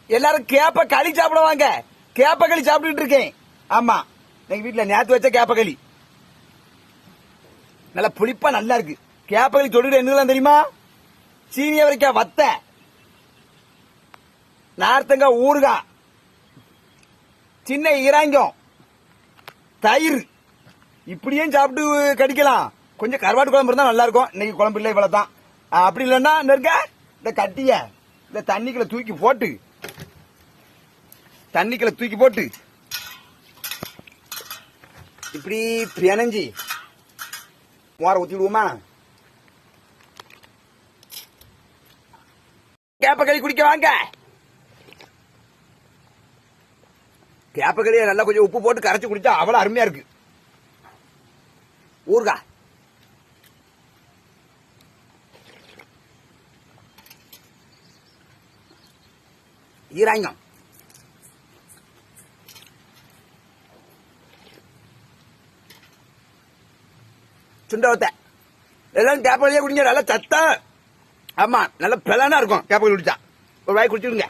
எல்லாரும் கேப்ப களி சாப்பிடுவாங்க. கேப்ப களி சாப்பிட்டுட்டு இருக்கேன். ஆமா, எங்க வீட்டுல நேத்து வச்ச கேப்ப களி நல்லா புளிப்பா நல்லா இருக்கு. கேப்ப களி தொடுகிற என்னதான் தெரியுமா? சீனிய வரைக்கும் வத்த, நார்த்தங்க ஊறுகாய், சின்ன இறாங்கம், தயிர், இப்படியும் சாப்பிட்டு கடிக்கலாம். கொஞ்சம் கருவாட்டு குழம்பு இருந்தா நல்லா இருக்கும். இன்னைக்கு குழம்பு இல்லை, இவ்வளவுதான். அப்படி இல்லைன்னா இருக்க இந்த கட்டிய இந்த தண்ணிக்குள்ள தூக்கி போட்டு இப்படி பிணைஞ்சி மோர ஊத்தி விடுவோமா? கேப்பக்களி குடிக்க வாங்க. கேப்பக்களியை நல்லா கொஞ்சம் உப்பு போட்டு கரைச்சு குடிச்சா அவ்வளவு அருமையா இருக்கு. ஊறுகா, ஈராங்கம், சுண்டவத்தை எல்லாம் கேப்பக்களியே குடிங்க. நல்லா சத்தா, ஆமா, நல்ல பிளானா இருக்கும். கேப்பக்களி குடிச்சா ஒரு வாய் குடிச்சுடுங்க.